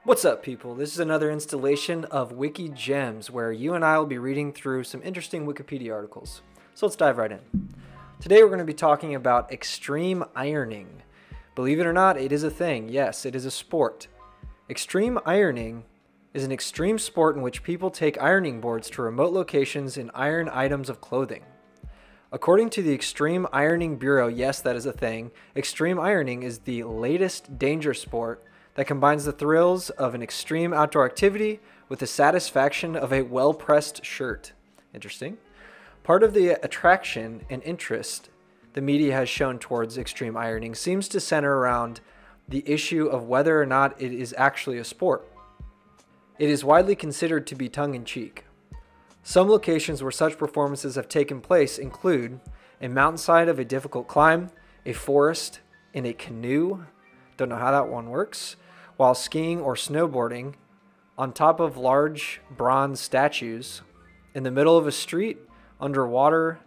What's up, people? This is another installation of WikiGems, where you and I will be reading through some interesting Wikipedia articles. So let's dive right in. Today we're going to be talking about extreme ironing. Believe it or not, it is a thing. Yes, it is a sport. Extreme ironing is an extreme sport in which people take ironing boards to remote locations and iron items of clothing. According to the Extreme Ironing Bureau, yes, that is a thing, extreme ironing is the latest danger sport that combines the thrills of an extreme outdoor activity with the satisfaction of a well-pressed shirt. Interesting. Part of the attraction and interest the media has shown towards extreme ironing seems to center around the issue of whether or not it is actually a sport. It is widely considered to be tongue-in-cheek. Some locations where such performances have taken place include a mountainside of a difficult climb, a forest, in a canoe, don't know how that one works, while skiing or snowboarding, on top of large bronze statues, in the middle of a street, underwater,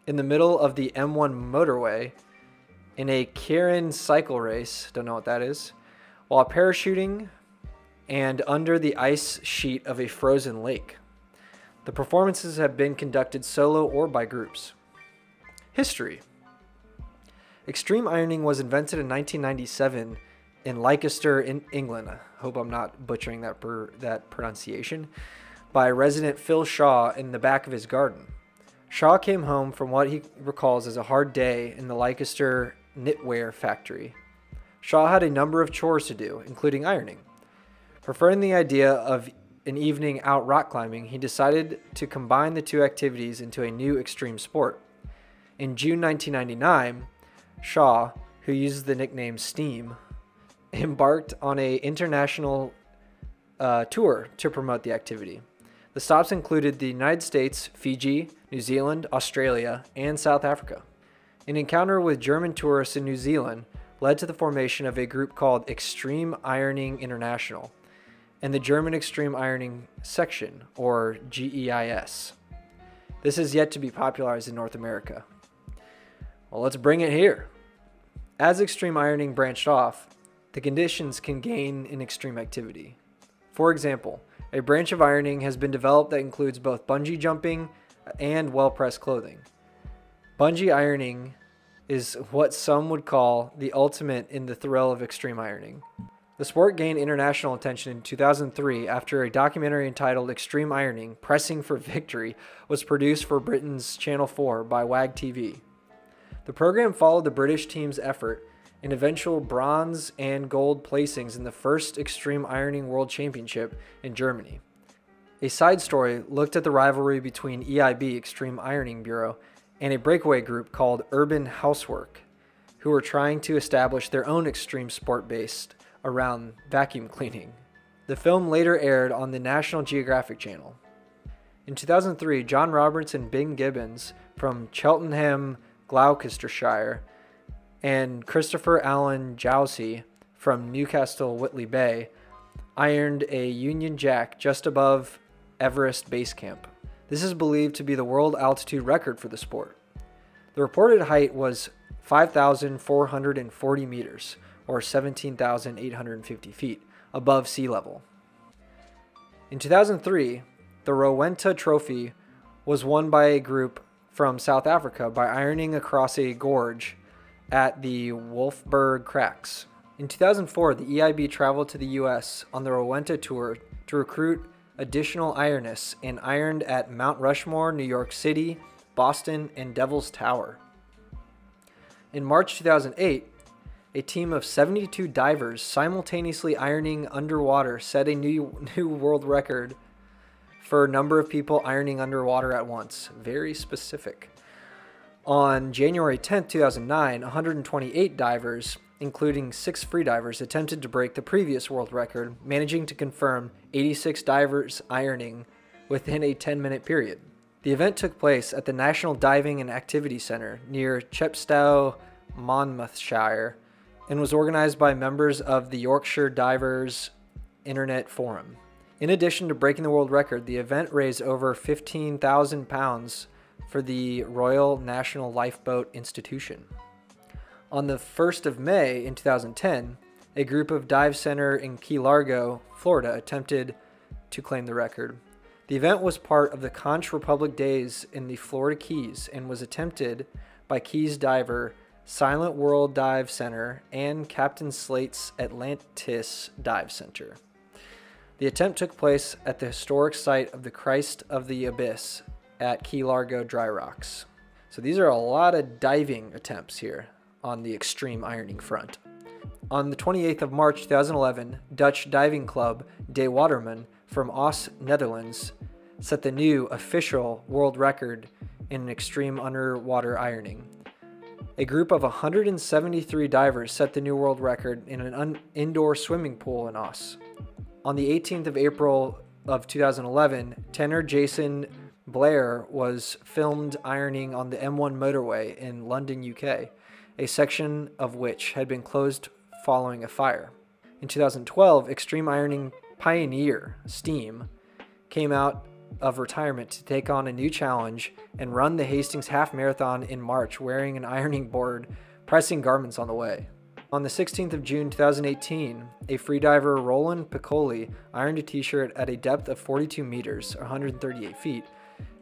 in the middle of the M1 motorway, in a Karen cycle race, don't know what that is, while parachuting, and under the ice sheet of a frozen lake. The performances have been conducted solo or by groups. History. Extreme ironing was invented in 1997 in Leicester, in England. I hope I'm not butchering that pronunciation. By resident Phil Shaw in the back of his garden. Shaw came home from what he recalls as a hard day in the Leicester knitwear factory. Shaw had a number of chores to do, including ironing. Preferring the idea of an evening out rock climbing, he decided to combine the two activities into a new extreme sport. In June 1999, Shaw, who uses the nickname Steam, embarked on an international tour to promote the activity. The stops included the United States, Fiji, New Zealand, Australia, and South Africa. An encounter with German tourists in New Zealand led to the formation of a group called Extreme Ironing International and the German Extreme Ironing Section, or GEIS. This is yet to be popularized in North America. Well, let's bring it here. As extreme ironing branched off, the conditions can gain in extreme activity. For example, a branch of ironing has been developed that includes both bungee jumping and well-pressed clothing. Bungee ironing is what some would call the ultimate in the thrill of extreme ironing. The sport gained international attention in 2003 after a documentary entitled Extreme Ironing: Pressing for Victory was produced for Britain's Channel 4 by WAG TV. The program followed the British team's effort in eventual bronze and gold placings in the first Extreme Ironing World Championship in Germany. A side story looked at the rivalry between EIB, Extreme Ironing Bureau, and a breakaway group called Urban Housework, who were trying to establish their own extreme sport based around vacuum cleaning. The film later aired on the National Geographic Channel. In 2003, John Roberts and Ben Gibbons from Cheltenham, Gloucestershire, and Christopher Allen Jousey from Newcastle Whitley Bay ironed a Union Jack just above Everest Base Camp. This is believed to be the world altitude record for the sport. The reported height was 5,440 meters, or 17,850 feet, above sea level. In 2003, the Rowenta Trophy was won by a group from South Africa by ironing across a gorge at the Wolfberg Cracks. In 2004, the EIB traveled to the US on the Rowenta Tour to recruit additional ironists and ironed at Mount Rushmore, New York City, Boston, and Devil's Tower. In March 2008, a team of 72 divers simultaneously ironing underwater set a new world record for a number of people ironing underwater at once. Very specific. On January 10, 2009, 128 divers, including 6 freedivers, attempted to break the previous world record, managing to confirm 86 divers ironing within a 10-minute period. The event took place at the National Diving and Activity Centre near Chepstow, Monmouthshire, and was organized by members of the Yorkshire Divers Internet Forum. In addition to breaking the world record, the event raised over £15,000 for the Royal National Lifeboat Institution. On the 1st of May in 2010, a group of dive center in Key Largo, Florida, attempted to claim the record. The event was part of the Conch Republic Days in the Florida Keys and was attempted by Keys diver Silent World Dive Center and Captain Slate's Atlantis Dive Center. The attempt took place at the historic site of the Christ of the Abyss at Key Largo Dry Rocks. So these are a lot of diving attempts here on the extreme ironing front. On the 28th of March 2011, Dutch diving club De Waterman from Oss, Netherlands, set the new official world record in extreme underwater ironing. A group of 173 divers set the new world record in an indoor swimming pool in Oss. On the 18th of April of 2011, tenor Jason Blair was filmed ironing on the M1 motorway in London, UK, a section of which had been closed following a fire. In 2012, extreme ironing pioneer Steam came out of retirement to take on a new challenge and run the Hastings Half Marathon in March wearing an ironing board, pressing garments on the way. On the 16th of June 2018, a freediver Roland Piccoli ironed a t-shirt at a depth of 42 meters, or 138 feet,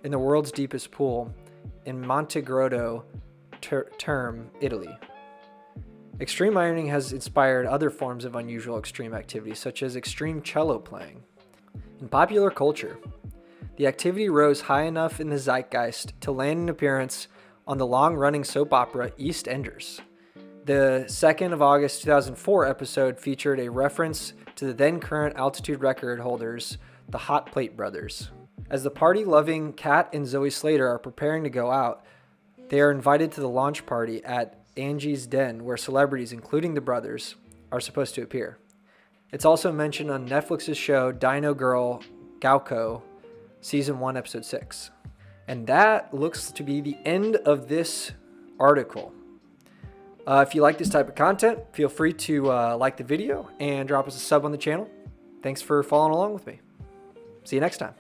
in the world's deepest pool in Montegrotto Terme, Italy. Extreme ironing has inspired other forms of unusual extreme activity, such as extreme cello playing. In popular culture, the activity rose high enough in the zeitgeist to land an appearance on the long-running soap opera EastEnders. The 2nd of August 2004 episode featured a reference to the then-current altitude record holders, the Hot Plate Brothers. As the party-loving Kat and Zoe Slater are preparing to go out, they are invited to the launch party at Angie's Den, where celebrities, including the brothers, are supposed to appear. It's also mentioned on Netflix's show Dino Girl Gaucho, Season 1, Episode 6. And that looks to be the end of this article. If you like this type of content, feel free to like the video and drop us a sub on the channel. Thanks for following along with me. See you next time.